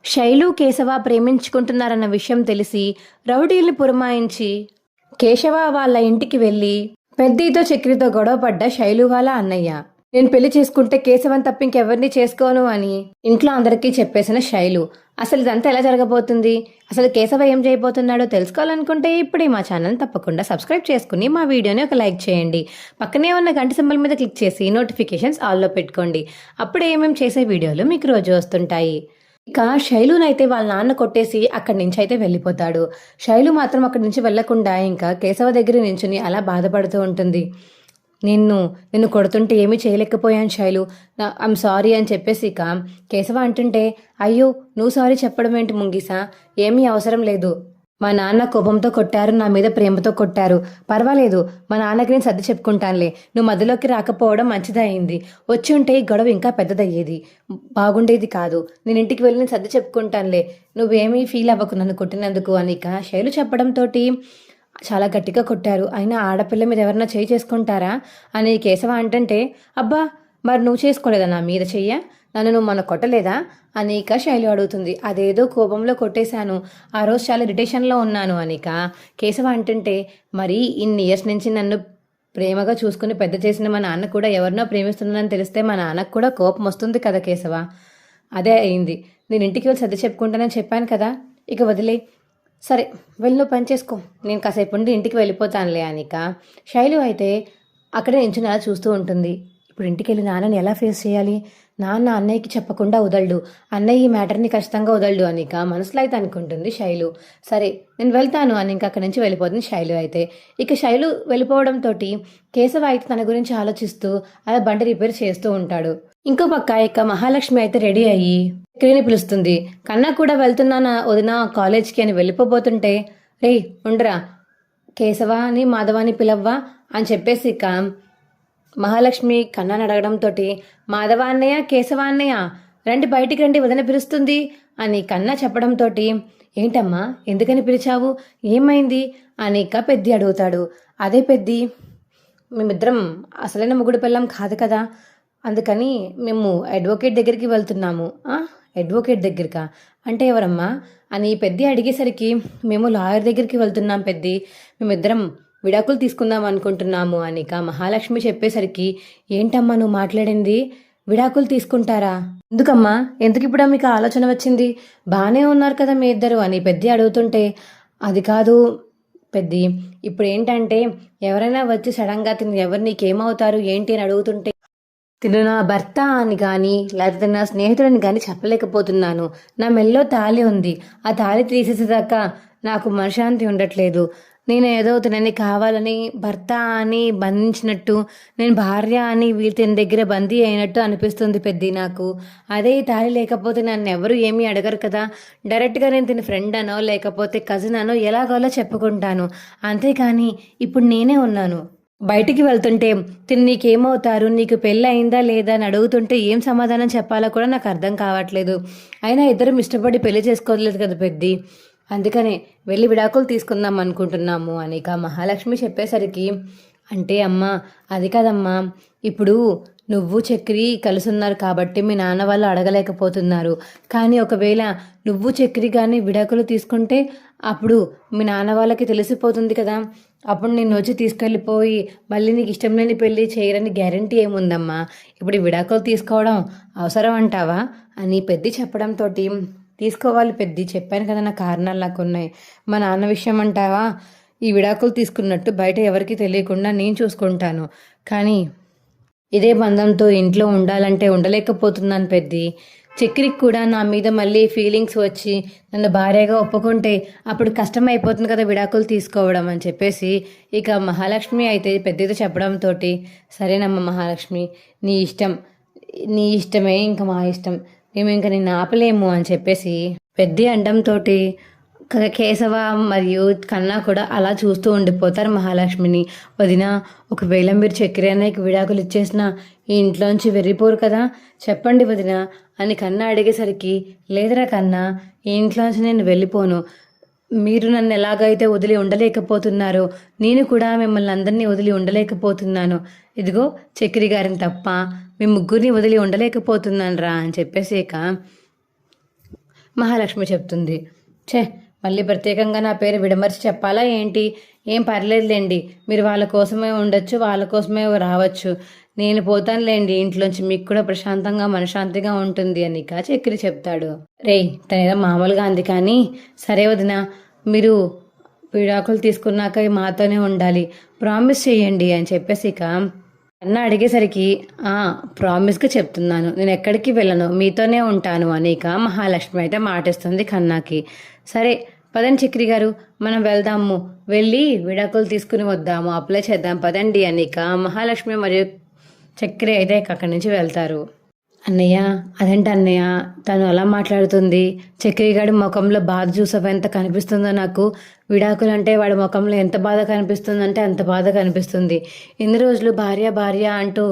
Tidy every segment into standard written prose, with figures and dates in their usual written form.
శైలు కేశవ ప్రేమించుకుంటున్నారన్న విషయం తెలిసి రౌడీల్ని పురమాయించి కేశవ వాళ్ళ ఇంటికి వెళ్ళి పెద్దీతో చక్రితో గొడవపడ్డ శైలు వాళ్ళ అన్నయ్య. నేను పెళ్లి చేసుకుంటే కేశవన్ తప్ప ఇంకెవరిని చేసుకోను అని ఇంట్లో అందరికీ చెప్పేసిన శైలు. అసలు ఇదంతా ఎలా జరగబోతుంది, అసలు కేశవ ఏం చేయబోతున్నాడో తెలుసుకోవాలనుకుంటే ఇప్పుడే మా ఛానల్ తప్పకుండా సబ్స్క్రైబ్ చేసుకుని మా వీడియోని ఒక లైక్ చేయండి. పక్కనే ఉన్న గంట సింబల్ మీద క్లిక్ చేసి నోటిఫికేషన్స్ ఆల్లో పెట్టుకోండి. అప్పుడే ఏమేమి చేసే వీడియోలు మీకు రోజు వస్తుంటాయి. ఇక శైలునైతే వాళ్ళ నాన్న కొట్టేసి అక్కడి నుంచి అయితే వెళ్ళిపోతాడు. శైలు మాత్రం అక్కడి నుంచి వెళ్లకుండా ఇంకా కేశవ దగ్గర నించుని అలా బాధపడుతూ ఉంటుంది. నిన్ను కొడుతుంటే ఏమీ చేయలేకపోయాను శైలు, ఐమ్ సారీ అని చెప్పేసి ఇక కేశవ అంటుంటే, అయ్యో నువ్వు సారీ చెప్పడం ఏంటి ముంగిసా, ఏమీ అవసరం లేదు. మా నాన్న కోపంతో కొట్టారు, నా మీద ప్రేమతో కొట్టారు, పర్వాలేదు, మా నాన్నకి నేను సర్ది చెప్పుకుంటానులే. నువ్వు మధ్యలోకి రాకపోవడం మంచిదయింది. వచ్చి ఉంటే ఈ గొడవ ఇంకా పెద్దదయ్యేది, బాగుండేది కాదు. నేను ఇంటికి వెళ్ళి నేను సర్ది చెప్పుకుంటానులే, నువ్వేమీ ఫీల్ అవ్వకు నన్ను కొట్టినందుకు అని ఇక శైలు చెప్పడంతో చాలా గట్టిగా కొట్టారు. అయినా ఆడపిల్ల మీద ఎవరన్నా చేయి చేసుకుంటారా అని కేశవ అంటుంటే, అబ్బా మరి నువ్వు చేసుకోలేదా నా మీద చెయ్య, నన్ను నువ్వు మన కొట్టలేదా అని ఇక శైలు అడుగుతుంది. అదేదో కోపంలో కొట్టేశాను, ఆ రోజు చాలా ఇరిటేషన్లో ఉన్నాను అనిక కేశవ అంటుంటే, మరి ఇన్ని ఇయర్స్ నుంచి నన్ను ప్రేమగా చూసుకుని పెద్ద చేసిన మా నాన్న కూడా ఎవరినో ప్రేమిస్తున్నానని తెలిస్తే మా నాన్నకు కూడా కోపం వస్తుంది కదా కేశవ. అదే అయింది, నేను ఇంటికి వెళ్ళి సర్ది చెప్పుకుంటానని చెప్పాను కదా, ఇక వదిలే. సరే వెళ్ళి నువ్వు పని చేసుకో, నేను కాసేపు ఉండి ఇంటికి వెళ్ళిపోతానులే అనిక శైలు అయితే అక్కడే నించుని అలా చూస్తూ ఉంటుంది. ఇప్పుడు ఇంటికి వెళ్ళి నాన్నని ఎలా ఫేస్ చేయాలి, నాన్న అన్నయ్యకి చెప్పకుండా వదలడు, అన్నయ్య ఈ మ్యాటర్ని ఖచ్చితంగా వదలడు అనిక మనసులో అయితే అనుకుంటుంది శైలు. సరే నేను వెళ్తాను అని ఇంకా అక్కడి నుంచి వెళ్ళిపోతుంది శైలు అయితే. ఇక శైలు వెళ్ళిపోవడంతో కేశవ అయితే తన గురించి ఆలోచిస్తూ అలా బండి రిపేర్ చేస్తూ ఉంటాడు. ఇంకో పక్క ఇక మహాలక్ష్మి అయితే రెడీ అయ్యి చక్రిని పిలుస్తుంది. కన్నా కూడా వెళ్తున్నానా వదిన కాలేజ్కి అని వెళ్ళిపోబోతుంటే, రే ఉండరా, కేశవ అని మాధవాని పిలవ్వా అని చెప్పేసి ఇక మహాలక్ష్మి కన్నాని అడగడంతో, మాధవ అన్నయ్య కేశవ అన్నయ్య రండి బయటికి రండి వదిన పిలుస్తుంది అని కన్నా చెప్పడంతో, ఏంటమ్మా ఎందుకని పిలిచావు, ఏమైంది అని ఇక పెద్ది అడుగుతాడు. అదే పెద్ది, మేమిద్దరం అసలైన మొగుడు పిల్లం కాదు కదా, అందుకని మేము అడ్వకేట్ దగ్గరికి వెళ్తున్నాము. అడ్వకేట్ దగ్గరకా అంటే ఎవరమ్మా అని పెద్ది అడిగేసరికి, మేము లాయర్ దగ్గరికి వెళ్తున్నాం పెద్ది, మేమిద్దరం విడాకులు తీసుకుందాం అనుకుంటున్నాము అనిక మహాలక్ష్మి చెప్పేసరికి, ఏంటమ్మా నువ్వు మాట్లాడింది, విడాకులు తీసుకుంటారా, ఎందుకమ్మా, ఎందుకు ఇప్పుడు మీకు ఆలోచన వచ్చింది, బాగానే ఉన్నారు కదా మీ ఇద్దరు అని పెద్ది అడుగుతుంటే, అది కాదు పెద్ది, ఇప్పుడు ఏంటంటే ఎవరైనా వచ్చి సడన్గా తిని ఎవరు నీకేమవుతారు ఏంటి అని అడుగుతుంటే, తిను నా భర్త అని కానీ లేకపోతే నా స్నేహితుడిని కానీ చెప్పలేకపోతున్నాను. నా మెల్లో తాళి ఉంది, ఆ తాళి తీసేసేదాకా నాకు మనశ్శాంతి ఉండట్లేదు. నేను ఏదో తినని కావాలని భర్త అని బంధించినట్టు, నేను భార్య అని తిన దగ్గర బందీ అయినట్టు అనిపిస్తుంది పెద్ది నాకు. అదే ఈ తాళి లేకపోతే నన్ను ఎవరు ఏమీ అడగరు కదా, డైరెక్ట్గా నేను తిన ఫ్రెండ్ అనో లేకపోతే కజిన్ అనో ఎలాగోలా చెప్పుకుంటాను, అంతేకాని ఇప్పుడు నేనే ఉన్నాను. బయటికి వెళ్తుంటే తిని నీకేమవుతారు, నీకు పెళ్ళి అయిందా లేదా అని అడుగుతుంటే ఏం సమాధానం చెప్పాలో కూడా నాకు అర్థం కావట్లేదు. అయినా ఇద్దరం ఇష్టపడి పెళ్లి చేసుకోలేదు కదా పెద్ది, అందుకనే వెళ్ళి విడాకులు తీసుకుందాం అనుకుంటున్నాము అని ఇక మహాలక్ష్మి చెప్పేసరికి, అంటే అమ్మా అది కాదమ్మా, ఇప్పుడు నువ్వు చక్రి కలుసున్నారు కాబట్టి మీ నాన్న వాళ్ళు అడగలేకపోతున్నారు, కానీ ఒకవేళ నువ్వు చక్రి కానీ విడాకులు తీసుకుంటే అప్పుడు మీ నాన్న వాళ్ళకి తెలిసిపోతుంది కదా, అప్పుడు నేను వచ్చి తీసుకెళ్ళిపోయి మళ్ళీ నీకు ఇష్టం లేని పెళ్ళి చేయరని గ్యారంటీ ఏముందమ్మా, ఇప్పుడు విడాకులు తీసుకోవడం అవసరం అంటావా అని పెద్ది చెప్పడంతో, తీసుకోవాలి పెద్ది, చెప్పాను కదా నా కారణాలు నాకు ఉన్నాయి, మా నాన్న విషయం అంటావా, ఈ విడాకులు తీసుకున్నట్టు బయట ఎవరికి తెలియకుండా నేను చూసుకుంటాను, కానీ ఇదే బంధంతో ఇంట్లో ఉండాలంటే ఉండలేకపోతున్నాను పెద్ది, చక్రికి కూడా నా మీద మళ్ళీ ఫీలింగ్స్ వచ్చి నన్ను భార్యగా ఒప్పుకుంటే అప్పుడు కష్టం అయిపోతుంది కదా విడాకులు తీసుకోవడం అని చెప్పేసి ఇక మహాలక్ష్మి అయితే పెద్దది చెప్పడంతో, సరేనమ్మ మహాలక్ష్మి నీ ఇష్టమే ఇంకా మా ఇష్టం, మేము ఇంకా నిన్ను ఆపలేము అని చెప్పేసి పెద్ద అండంతో కేశవ మరియు కన్నా కూడా అలా చూస్తూ ఉండిపోతారు మహాలక్ష్మిని. వదిన ఒకవేళ మీరు చక్కెర అన్నయ్యకి విడాకులు ఇచ్చేసిన ఈ ఇంట్లోంచి వెర్రిపోరు కదా, చెప్పండి వదిన అని కన్నా అడిగేసరికి, లేదరా కన్నా, ఈ ఇంట్లోంచి నేను వెళ్ళిపోను, మీరు నన్ను ఎలాగైతే వదిలి ఉండలేకపోతున్నారో నేను కూడా మిమ్మల్ని అందరినీ వదిలి ఉండలేకపోతున్నాను, ఇదిగో చక్రి గారిని తప్ప మీ ముగ్గురిని వదిలి ఉండలేకపోతున్నాను రా అని చెప్పేసి ఇక మహాలక్ష్మి చెప్తుంది. ఛే, మళ్ళీ ప్రత్యేకంగా నా పేరు విడమర్చి చెప్పాలా ఏంటి? ఏం పర్లేదులేండి, మీరు వాళ్ళ కోసమే ఉండొచ్చు, వాళ్ళ కోసమే రావచ్చు, నేను పోతానులేండి ఇంట్లోంచి, మీకు కూడా ప్రశాంతంగా మనశ్శాంతిగా ఉంటుంది అని చక్రి చెప్తాడు. రేయ్, తనేదో మామూలుగా అంది కానీ, సరే వదినా, మీరు విడాకులు తీసుకున్నాక మాతోనే ఉండాలి, ప్రామిస్ చేయండి అని చెప్పేసి కన్నా అడిగేసరికి ప్రామిస్గా చెప్తున్నాను, నేను ఎక్కడికి వెళ్ళను, మీతోనే ఉంటాను అని మహాలక్ష్మి అయితే మాటిస్తుంది కన్నాకి. సరే పదండి చక్రి గారు, మనం వెళ్దాము, వెళ్ళి విడాకులు తీసుకుని వద్దాము, అప్లై చేద్దాం పదండి అని మహాలక్ష్మి మరియు చక్రి అయితే అక్కడి నుంచి వెళ్తారు. అన్నయ్య, అదేంటి అన్నయ్య తను అలా మాట్లాడుతుంది? చక్రిగాడి ముఖంలో బాధ చూసావా ఎంత కనిపిస్తుందో నాకు? విడాకులు అంటే వాడి ముఖంలో ఎంత బాధ కనిపిస్తుందంటే అంత బాధ కనిపిస్తుంది. ఎన్ని రోజులు భార్య భార్య అంటూ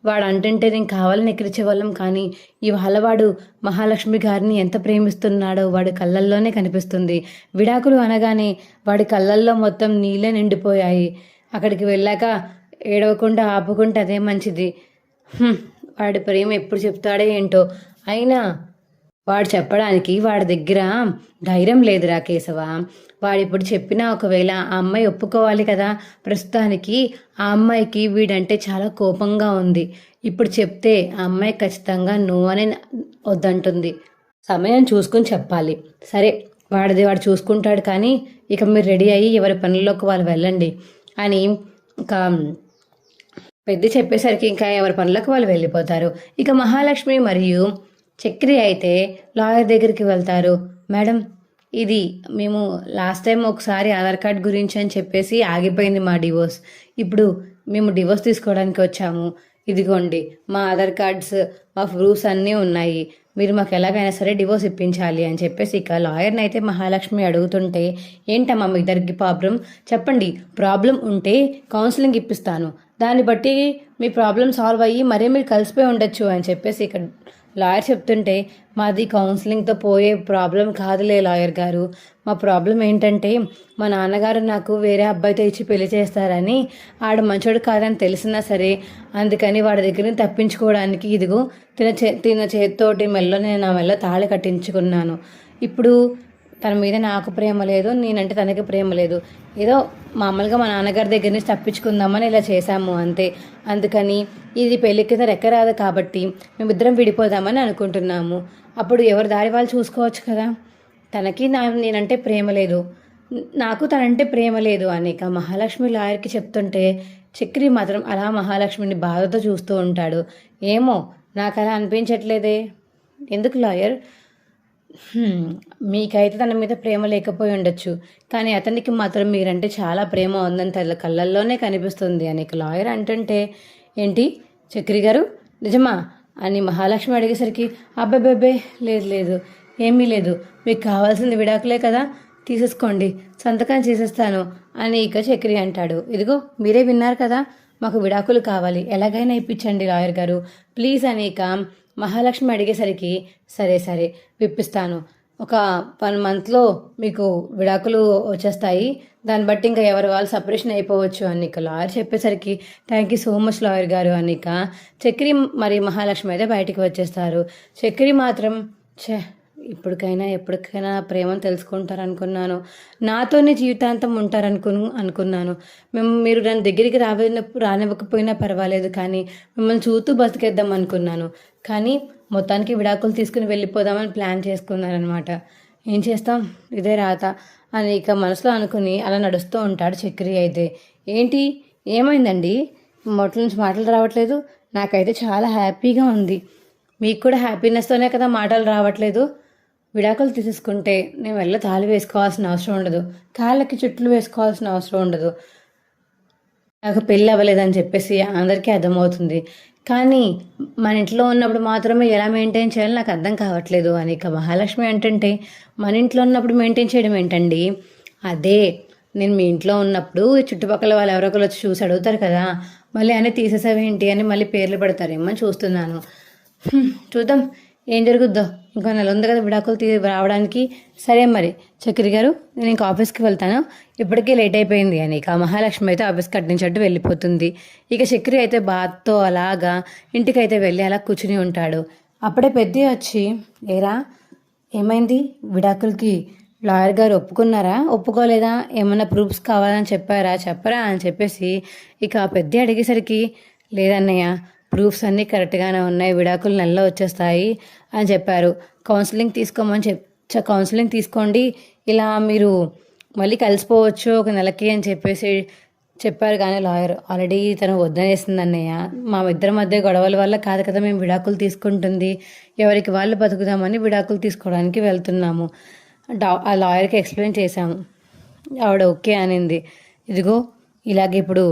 వాడు అంటుంటే నేను కావాలని ఎక్కిరించేవాళ్ళం, కానీ ఇవాళ వాడు మహాలక్ష్మి గారిని ఎంత ప్రేమిస్తున్నాడో వాడి కళ్ళల్లోనే కనిపిస్తుంది. విడాకులు అనగానే వాడి కళ్ళల్లో మొత్తం నీళ్ళే నిండిపోయాయి. అక్కడికి వెళ్ళాక ఏడవకుండా ఆపుకుంటే అదే మంచిది. వాడి ప్రేమ ఎప్పుడు చెప్తాడో ఏంటో, అయినా వాడు చెప్పడానికి వాడి దగ్గర ధైర్యం లేదురా కేశవ. వాడిప్పుడు చెప్పినా ఒకవేళ ఆ అమ్మాయి ఒప్పుకోవాలి కదా. ప్రస్తుతానికి ఆ అమ్మాయికి వీడంటే చాలా కోపంగా ఉంది. ఇప్పుడు చెప్తే ఆ అమ్మాయి ఖచ్చితంగా నువ్వనే వద్దంటుంది. సమయం చూసుకుని చెప్పాలి. సరే, వాడిది వాడు చూసుకుంటాడు, కానీ ఇక మీరు రెడీ అయ్యి ఎవరి పనుల్లోకి వాళ్ళు వెళ్ళండి అని ఇంకా పెద్ద చెప్పేసరికి ఇంకా ఎవరి పనులకు వాళ్ళు వెళ్ళిపోతారు. ఇక మహాలక్ష్మి మరియు చక్రి అయితే లాయర్ దగ్గరికి వెళ్తారు. మేడం, ఇది మేము లాస్ట్ టైం ఒకసారి ఆధార్ కార్డ్ గురించి అని చెప్పేసి ఆగిపోయింది మా డివోర్స్. ఇప్పుడు మేము డివోర్స్ తీసుకోవడానికి వచ్చాము. ఇదిగోండి మా ఆధార్ కార్డ్స్, మా ప్రూఫ్స్ అన్నీ ఉన్నాయి. మీరు మాకు ఎలాగైనా సరే డివోర్స్ ఇప్పించాలి అని చెప్పేసి ఇక లాయర్ని అయితే మహాలక్ష్మి అడుగుతుంటే, ఏంటమ్మా మీ ఇద్దరికి ప్రాబ్లం చెప్పండి, ప్రాబ్లం ఉంటే కౌన్సిలింగ్ ఇప్పిస్తాను, దాన్ని బట్టి మీ ప్రాబ్లం సాల్వ్ అయ్యి మరే మీరు కలిసిపోయి ఉండొచ్చు అని చెప్పేసి ఇక్కడ లాయర్ చెప్తుంటే, మాది కౌన్సిలింగ్తో పోయే ప్రాబ్లం కాదులే లాయర్ గారు. మా ప్రాబ్లం ఏంటంటే మా నాన్నగారు నాకు వేరే అబ్బాయితో ఇచ్చి పెళ్లి చేస్తారని, ఆడు మంచోడు కాదని తెలిసినా సరే అందుకని వాడి దగ్గర తప్పించుకోవడానికి ఇదిగో తిన చేతితోటి మెల్లో నేను నా మెల్ల తాళి కట్టించుకున్నాను. ఇప్పుడు తన మీద నాకు ప్రేమ లేదు, నేనంటే తనకి ప్రేమ లేదు, ఏదో మామూలుగా మా నాన్నగారి దగ్గర నుంచి తప్పించుకుందామని ఇలా చేశాము అంతే. అందుకని ఇది పెళ్లి కింద రెక్కరాదు కాబట్టి మేమిద్దరం విడిపోదామని అనుకుంటున్నాము. అప్పుడు ఎవరి దారి వాళ్ళు చూసుకోవచ్చు కదా. తనకి నేనంటే ప్రేమ లేదు, నాకు తనంటే ప్రేమ లేదు అని మహాలక్ష్మి లాయర్కి చెప్తుంటే, చక్రి మాత్రం అలా మహాలక్ష్మిని బాధతో చూస్తూ ఉంటాడు. ఏమో నాకు అలా అనిపించట్లేదే, ఎందుకు లాయర్? మీకైతే తన మీద ప్రేమ లేకపోయి ఉండొచ్చు, కానీ అతనికి మాత్రం మీరంటే చాలా ప్రేమ ఉందని తన కళ్ళల్లోనే కనిపిస్తుంది అని లాయర్ అంటుంటే, ఏంటి చక్రి గారు నిజమా అని మహాలక్ష్మి అడిగేసరికి, అబ్బాబ్బే లేదు లేదు ఏమీ లేదు, మీకు కావాల్సింది విడాకులే కదా, తీసేసుకోండి, సంతకం చేసేస్తాను అని చక్రి అంటాడు. ఇదిగో మీరే విన్నారు కదా, మాకు విడాకులు కావాలి, ఎలాగైనా ఇప్పించండి లాయర్ గారు ప్లీజ్ అని మహాలక్ష్మి అడిగేసరికి, సరే సరే విప్పిస్తాను, ఒక 1 monthలో మీకు విడాకులు వచ్చేస్తాయి, దాన్ని బట్టి ఇంకా ఎవరి వాళ్ళు సపరేషన్ అయిపోవచ్చు అని లాయర్ చెప్పేసరికి, thank you so much lawyer గారు అని చక్రి మరి మహాలక్ష్మి అయితే బయటికి వచ్చేస్తారు. చక్రి మాత్రం ఇప్పటికైనా ఎప్పటికైనా ప్రేమను తెలుసుకుంటారనుకున్నాను, నాతోనే జీవితాంతం అనుకున్నాను. మీరు నన్ను దగ్గరికి రానివ్వకపోయినా పర్వాలేదు, కానీ మిమ్మల్ని చూస్తూ బతికేద్దాం అనుకున్నాను, కానీ మొత్తానికి విడాకులు తీసుకుని వెళ్ళిపోదామని ప్లాన్ చేసుకున్నారనమాట. ఏం చేస్తాం, ఇదే రాత అని మనసులో అనుకుని అలా నడుస్తూ ఉంటాడు చక్రి అయితే. ఏంటి ఏమైందండి, మొట్టల నుంచి మాటలు రావట్లేదు? నాకైతే చాలా హ్యాపీగా ఉంది, మీకు కూడా హ్యాపీనెస్తోనే కదా మాటలు రావట్లేదు? విడాకులు తీసుకుంటే నేను వెళ్ళ తాళి వేసుకోవాల్సిన అవసరం ఉండదు, కాళ్ళకి చుట్లు వేసుకోవాల్సిన అవసరం ఉండదు, నాకు పెళ్ళి అవ్వలేదని చెప్పేసి అందరికీ అర్థమవుతుంది, కానీ మన ఇంట్లో ఉన్నప్పుడు మాత్రమే ఎలా మెయింటైన్ చేయాలో నాకు అర్థం కావట్లేదు అని మహాలక్ష్మి అంటుంటే, మన ఇంట్లో ఉన్నప్పుడు మెయింటైన్ చేయడం ఏంటండి, అదే నేను మీ ఇంట్లో ఉన్నప్పుడు చుట్టుపక్కల వాళ్ళు ఎవరొకరు వచ్చి చూసి అడుగుతారు కదా, మళ్ళీ అన్నీ తీసేసావేంటి అని మళ్ళీ పేర్లు పెడతారేమో అని చూస్తున్నాను. చూద్దాం ఏం జరుగుద్దో, ఇంకో నెల ఉంది కదా విడాకులు రావడానికి. సరే మరి చక్రి గారు, నేను ఇంకా ఆఫీస్కి వెళ్తాను, ఇప్పటికే లేట్ అయిపోయింది అని మహాలక్ష్మి అయితే ఆఫీస్కి కట్టించట్టు వెళ్ళిపోతుంది. చక్రి అయితే బాధతో అలాగా ఇంటికైతే వెళ్ళి అలా కూర్చుని ఉంటాడు. అప్పుడే పెద్ద వచ్చి, ఏరా ఏమైంది? విడాకులకి లాయర్ గారు ఒప్పుకున్నారా? ఒప్పుకోలేదా? ఏమన్నా ప్రూఫ్స్ కావాలని చెప్పారా? చెప్పరా అని చెప్పేసి ఇక ఆ పెద్ద అడిగేసరికి, లేదన్నయ్య, ప్రూఫ్స్ అన్నీ కరెక్ట్గానే ఉన్నాయి, విడాకులు నెలలో వచ్చేస్తాయి అని చెప్పారు. కౌన్సిలింగ్ తీసుకోమని కౌన్సిలింగ్ తీసుకోండి, ఇలా మీరు మళ్ళీ కలిసిపోవచ్చు ఒక నెలకి అని చెప్పేసి చెప్పారు. కానీ లాయర్ ఆల్రెడీ తను వద్దనేసింది అన్నయ్య. మా ఇద్దరి మధ్య గొడవల వల్ల కాదు కదా మేము విడాకులు తీసుకుంటుంది, ఎవరికి వాళ్ళు బతుకుదామని విడాకులు తీసుకోవడానికి వెళ్తున్నాము. ఆ లాయర్కి ఎక్స్ప్లెయిన్ చేశాము. ఆవిడ ఓకే అనింది. ఇదిగో ఇలాగ ఇప్పుడు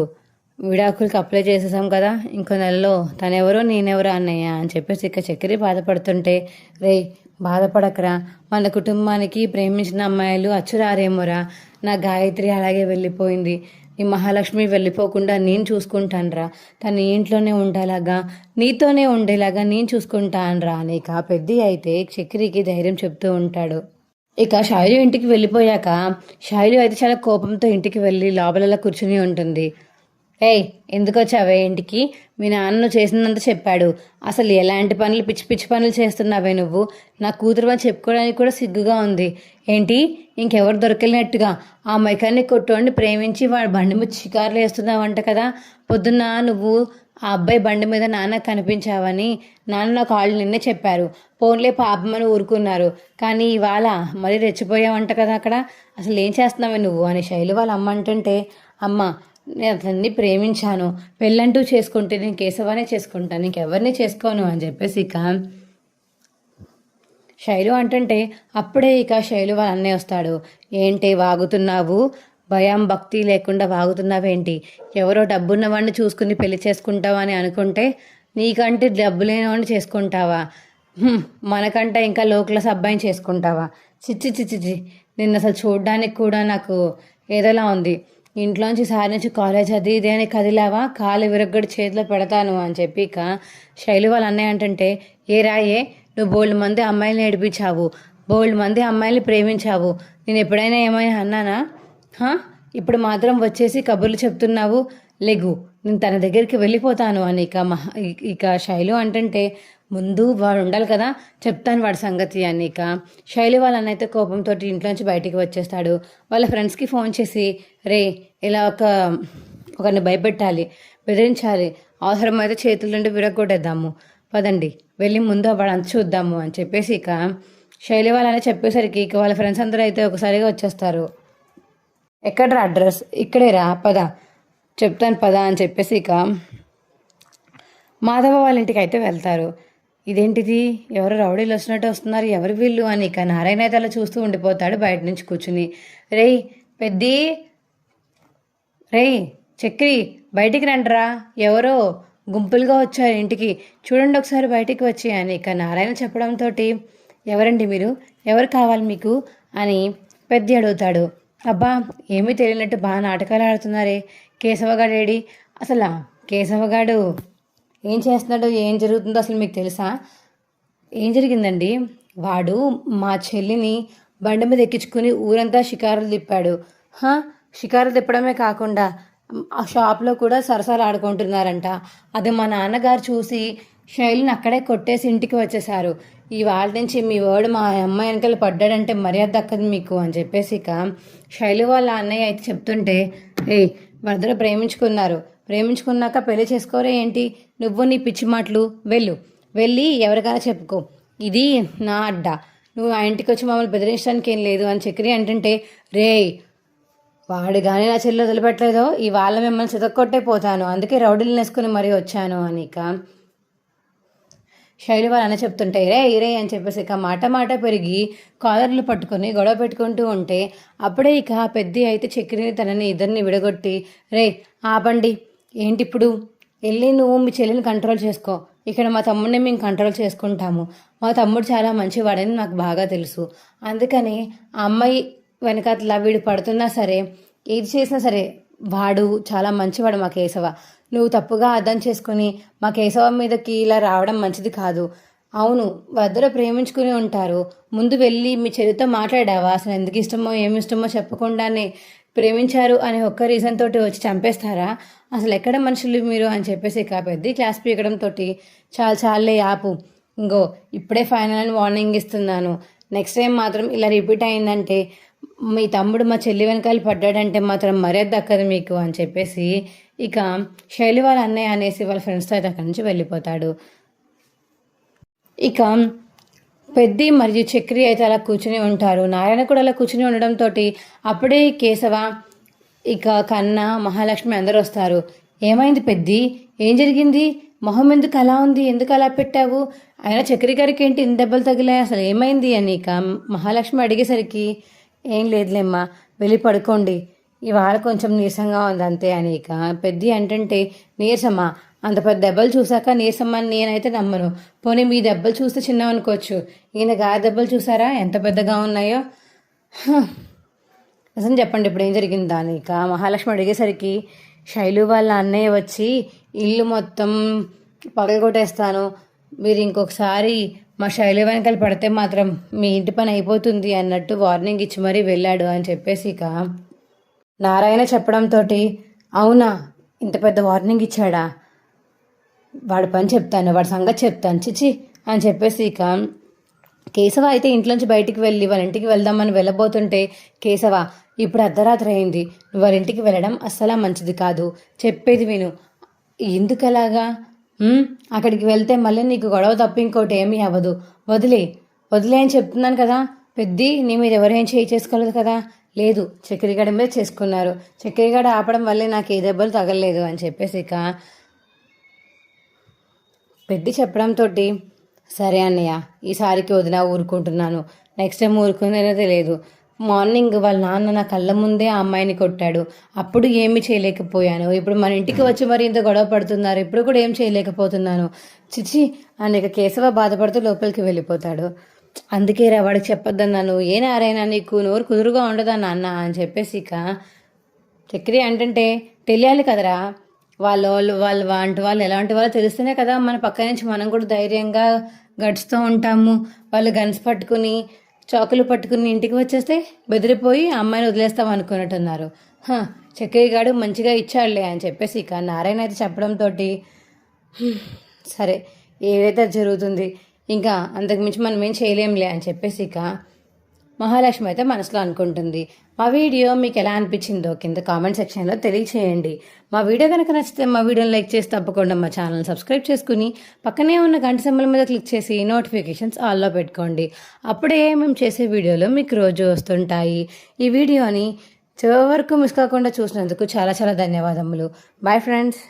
విడాకులకి అప్లై చేసేసాం కదా, ఇంకో నెలలో తనెవరో నేనెవరో అన్నయ్య అని చెప్పేసి ఇక చక్కెర బాధపడుతుంటే, రే బాధపడకరా, మన కుటుంబానికి ప్రేమించిన అమ్మాయిలు అచ్చురారేమోరా, నా గాయత్రి అలాగే వెళ్ళిపోయింది, నీ మహాలక్ష్మి వెళ్ళిపోకుండా నేను చూసుకుంటానురా, తను ఇంట్లోనే ఉండేలాగా నీతోనే ఉండేలాగా నేను చూసుకుంటానురా అని ఇక పెద్ద అయితే చక్రికి ధైర్యం చెప్తూ ఉంటాడు. ఇక శైలు ఇంటికి వెళ్ళిపోయాక శైలు అయితే చాలా కోపంతో ఇంటికి వెళ్ళి లోపలలో కూర్చుని ఉంటుంది. ఏయ్, ఎందుకు వచ్చావే ఇంటికి? మీ నాన్న చేసినంత చెప్పాడు, అసలు ఎలాంటి పనులు పిచ్చి పిచ్చి పనులు చేస్తున్నావే నువ్వు? నా కూతురు అని చెప్పుకోవడానికి కూడా సిగ్గుగా ఉంది. ఏంటి, ఇంకెవరు దొరకలేనట్టుగా ఆ మెకానిక్ కొట్టుని ప్రేమించి వాడు బండి మీద షికారులు వేస్తున్నావంట కదా? పొద్దున్న నువ్వు ఆ అబ్బాయి బండి మీద నాన్న కనిపించావని నాన్న నాకు వాళ్ళు నిన్నే చెప్పారు. ఫోన్లే పాపమని ఊరుకున్నారు. కానీ ఇవాళ మరీ రెచ్చిపోయావంట కదా అక్కడ. అసలు ఏం చేస్తున్నావే నువ్వు అని శైలు వాళ్ళ అమ్మ అంటుంటే, అమ్మ నేను అతన్ని ప్రేమించాను, పెళ్ళంటూ చేసుకుంటే నేను కేశవానే చేసుకుంటాను, ఇంకెవరిని చేసుకోను అని చెప్పేసి ఇక శైలు అంటుంటే, అప్పుడే ఇక శైలు వాళ్ళ అన్నయ్య వస్తాడు. ఏంటి వాగుతున్నావు? భయం భక్తి లేకుండా వాగుతున్నావేంటి? ఎవరో డబ్బున్నవాడిని చూసుకుని పెళ్లి చేసుకుంటావా అని అనుకుంటే నీకంటే డబ్బు లేనివాడిని చేసుకుంటావా? మనకంటే ఇంకా లో క్లాస్ అబ్బాయిని చేసుకుంటావా? చిచ్చి చిచ్చిచి, నిన్ను అసలు చూడడానికి కూడా నాకు ఏదోలా ఉంది. ఇంట్లోంచి సారి నుంచి కాలేజ్ అది ఇదే అని కదిలావా, కాలు విరగ్గడి చేతిలో పెడతాను అని చెప్పి ఇక శైలు వాళ్ళ అన్నయ్య అంటుంటే, ఏ రాయే, నువ్వు బోల్డ్ మంది అమ్మాయిలు నేర్పించావు, బోల్డ్ మంది అమ్మాయిల్ని ప్రేమించావు, నేను ఎప్పుడైనా ఏమైనా అన్నానా? ఇప్పుడు మాత్రం వచ్చేసి కబుర్లు చెప్తున్నావు, లెగు, నేను తన దగ్గరికి వెళ్ళిపోతాను అని ఇక శైలు అంటుంటే, ముందు వాడు ఉండాలి కదా, చెప్తాను వాడి సంగతి అని ఇక శైలు వాళ్ళ అన్నైతే కోపంతో ఇంట్లోంచి బయటికి వచ్చేస్తాడు. వాళ్ళ ఫ్రెండ్స్కి ఫోన్ చేసి, రే ఇలా ఒకరిని భయపెట్టాలి, బెదిరించాలి, అవసరమైతే చేతుల నుండి విరగొట్టేద్దాము, పదండి వెళ్ళి ముందు వాడంతా చూద్దాము అని చెప్పేసి ఇక శైలి వాళ్ళని చెప్పేసరికి ఇక వాళ్ళ ఫ్రెండ్స్ అందరూ అయితే ఒకసారిగా వచ్చేస్తారు. ఎక్కడ్రా అడ్రస్? ఇక్కడేరా, పద చెప్తాను పద అని చెప్పేసి ఇక మాధవ వాళ్ళ ఇంటికి అయితే వెళ్తారు. ఇదేంటిది, ఎవరు రౌడీలు వచ్చినట్టు వస్తున్నారు, ఎవరు వీళ్ళు అని ఇక నారాయణ అయితే అలా చూస్తూ ఉండిపోతాడు బయట నుంచి కూర్చుని. రేయ్ పెద్ది, రేయ్ చక్రి, బయటికి రండిరా, ఎవరో గుంపులుగా వచ్చారు ఇంటికి, చూడండి ఒకసారి బయటికి వచ్చి అని ఇక నారాయణ చెప్పడంతో, ఎవరండి మీరు, ఎవరు కావాలి మీకు అని పెద్ద అడుగుతాడు. అబ్బా, ఏమీ తెలియనట్టు బాగా నాటకాలు ఆడుతున్నారే, కేశవగాడేడి? అసలు కేశవగాడు ఏం చేస్తున్నాడో ఏం జరుగుతుందో అసలు మీకు తెలుసా? ఏం జరిగిందండి? వాడు మా చెల్లిని బండి మీద ఎక్కించుకుని ఊరంతా షికారులు తిప్పాడు. షికారులు తిప్పడమే కాకుండా ఆ షాప్లో కూడా సరసాలు ఆడుకుంటున్నారంట. అది మా నాన్నగారు చూసి శైలిని అక్కడే కొట్టేసి ఇంటికి వచ్చేసారు. ఇవాళ నుంచి మీ వాడు మా అమ్మాయి వెనకాల పడ్డాడంటే మర్యాద దక్కదు మీకు అని చెప్పేసి ఇక శైలి వాళ్ళ అన్నయ్య అయితే చెప్తుంటే, వాళ్ళిద్దరూ ప్రేమించుకున్నాక పెళ్లి చేసుకోరే ఏంటి? నువ్వు నీ పిచ్చి మాటలు, వెళ్ళి ఎవరికైనా చెప్పుకో, ఇది నా అడ్డా, నువ్వు ఆ ఇంటికి వచ్చి మమ్మల్ని బెదిరించడానికి ఏం లేదు అని చక్రి అంటుంటే, రేయ్ వాడు కానీ నా చెల్లి వదిలిపెట్టలేదో ఇవాళ మిమ్మల్ని చితక్కొట్టే పోతాను, అందుకే రౌడీలు నేసుకుని మరీ వచ్చాను అని ఇక శైలి వాళ్ళ అన్న చెప్తుంటే, రే అని చెప్పేసి ఇక మాట పెరిగి కాలర్లు పట్టుకొని గొడవ పెట్టుకుంటూ ఉంటే అప్పుడే ఇక పెద్ద అయితే చక్రిని తనని ఇద్దరిని విడగొట్టి, రే ఆపండి, ఏంటి ఇప్పుడు, వెళ్ళి నువ్వు మీ చెల్లిని కంట్రోల్ చేసుకో, ఇక్కడ మా తమ్ముడిని మేము కంట్రోల్ చేసుకుంటాము, మా తమ్ముడు చాలా మంచివాడని నాకు బాగా తెలుసు, అందుకని ఆ అమ్మాయి వెనకాతలా వీడు పడుతున్నా సరే, ఏది చేసినా సరే వాడు చాలా మంచివాడు మా కేశవ, నువ్వు తప్పుగా అర్థం చేసుకుని మా కేశవ మీదకి ఇలా రావడం మంచిది కాదు. అవును, వద్దరు ప్రేమించుకుని ఉంటారు, ముందు వెళ్ళి మీ చెల్లితో మాట్లాడావా? అసలు ఎందుకు ఇష్టమో ఏమి ఇష్టమో చెప్పకుండానే ప్రేమించారు అనే ఒక్క రీజన్ తోటి వచ్చి చంపేస్తారా? అసలు ఎక్కడ మనుషులు మీరు అని చెప్పేసి ఇక పెద్ద క్లాస్ పీకడంతో చాలే ఆపు, ఇంకో ఇప్పుడే ఫైనల్ అని వార్నింగ్ ఇస్తున్నాను, నెక్స్ట్ టైం మాత్రం ఇలా రిపీట్ అయిందంటే మీ తమ్ముడు మా చెల్లి వెనకాల పడ్డాడంటే మాత్రం మర్యాద దక్కదు మీకు అని చెప్పేసి ఇక శైలి వాళ్ళ అన్నయ్య అనేసి వాళ్ళ ఫ్రెండ్స్తో అయితే అక్కడి నుంచి వెళ్ళిపోతాడు. ఇక పెద్ది మరియు చక్రి అయితే అలా కూర్చుని ఉంటారు. నారాయణ కూడా అలా కూర్చుని ఉండడంతో అప్పుడే కేశవ ఇక కన్న మహాలక్ష్మి అందరూ వస్తారు. ఏమైంది పెద్ది, ఏం జరిగింది, మొహం ఎందుకు అలా ఉంది, ఎందుకు అలా పెట్టావు, అయినా చక్రి గారికి ఏంటి ఇన్ని దెబ్బలు తగిలాయి, అసలు ఏమైంది అని ఇక మహాలక్ష్మి అడిగేసరికి ఏం లేదులేమ్మా, వెళ్ళి పడుకోండి, ఇవాళ కొంచెం నీరసంగా ఉంది అంతే అని ఇక పెద్ది అంటుంటే నీరసమ్మా, అంత పెద్ద దెబ్బలు చూసాక నీరసమ్మని నేనైతే నమ్మను. పోనీ మీ దెబ్బలు చూస్తే చిన్నవనుకోవచ్చు, ఈయన గాయ దెబ్బలు చూసారా ఎంత పెద్దగా ఉన్నాయో. నిజం చెప్పండి ఇప్పుడు ఏం జరిగింది దాని ఇక మహాలక్ష్మి అడిగేసరికి శైలు వాళ్ళ అన్నయ్య వచ్చి ఇల్లు మొత్తం పగలగొట్టేస్తాను, మీరు ఇంకొకసారి మా శైలు వెనకాల పడితే మాత్రం మీ ఇంటి పని అయిపోతుంది అన్నట్టు వార్నింగ్ ఇచ్చి మరీ వెళ్ళాడు అని చెప్పేసి ఇక నారాయణ చెప్పడంతో అవునా ఇంత పెద్ద వార్నింగ్ ఇచ్చాడా, వాడి పని చెప్తాను, వాడి సంగతి చెప్తాను చిచి అని చెప్పేసి ఇక కేశవ అయితే ఇంట్లోంచి బయటికి వెళ్ళి వాళ్ళ ఇంటికి వెళ్దామని వెళ్ళబోతుంటే కేశవ ఇప్పుడు అర్ధరాత్రి అయింది, నువ్వు వాళ్ళ ఇంటికి వెళ్ళడం అస్సలు మంచిది కాదు, చెప్పేది విను, ఎందుకలాగా, అక్కడికి వెళ్తే మళ్ళీ నీకు గొడవ తప్ప ఇంకోటి ఏమీ అవ్వదు, వదిలే అని చెప్తున్నాను కదా, పెద్ది నీ మీద ఎవరేం చేసుకోలేదు కదా, లేదు చక్కెరగడ మీద చేసుకున్నారు, చక్కెరగడ ఆపడం వల్లే నాకు ఏ దెబ్బలు తగలలేదు అని చెప్పేసి ఇక పెద్ది చెప్పడంతో సరే అన్నయ్య ఈసారికి వదిన ఊరుకుంటున్నాను, నెక్స్ట్ టైం ఊరుకునేది లేదు, మార్నింగ్ వాళ్ళ నాన్న నా కళ్ళ ముందే ఆ అమ్మాయిని కొట్టాడు, అప్పుడు ఏమీ చేయలేకపోయాను, ఇప్పుడు మన ఇంటికి వచ్చి మరి ఇంత గొడవ పడుతున్నారు, ఇప్పుడు కూడా ఏం చేయలేకపోతున్నాను చిచి అని ఇక కేశవ బాధపడుతూ లోపలికి వెళ్ళిపోతాడు. అందుకే రా వాడికి చెప్పొద్దన్నాను, ఏ నారైనా నీకు నోరు కుదురుగా ఉండదా నాన్న అని చెప్పేసి ఇక చక్రి అంటుంటే తెలియాలి కదరా, వాళ్ళు వంటి వాళ్ళు ఎలాంటి వాళ్ళు తెలిస్తేనే కదా మన పక్క నుంచి మనం కూడా ధైర్యంగా గడుస్తూ ఉంటాము. వాళ్ళు గన్స్ పట్టుకుని చాకులు పట్టుకుని ఇంటికి వచ్చేస్తే బెదిరిపోయి అమ్మాయిని వదిలేస్తాం అనుకున్నట్టున్నారు. చక్రి గాడు మంచిగా ఇచ్చాడులే అని చెప్పేసి ఇక నారాయణ అయితే చెప్పడంతో సరే ఏదైతే జరుగుతుంది, ఇంకా అంతకుమించి మనం ఏం చేయలేంలే అని చెప్పేసి ఇక మహాలక్ష్మి అయితే మనసులో అనుకుంటుంది. మా వీడియో మీకు ఎలా అనిపించిందో కింద కామెంట్ సెక్షన్లో తెలియచేయండి. మా వీడియో కనుక నచ్చితే మా వీడియోని లైక్ చేసి తప్పకుండా మా ఛానల్ సబ్స్క్రైబ్ చేసుకుని పక్కనే ఉన్న గంట సింబల్ మీద క్లిక్ చేసి నోటిఫికేషన్స్ ఆల్లో పెట్టుకోండి. అప్పుడే మేము చేసే వీడియోలు మీకు రోజు వస్తుంటాయి. ఈ వీడియోని చివరి వరకు మిస్ కాకుండా చూసినందుకు చాలా చాలా ధన్యవాదములు. Bye friends.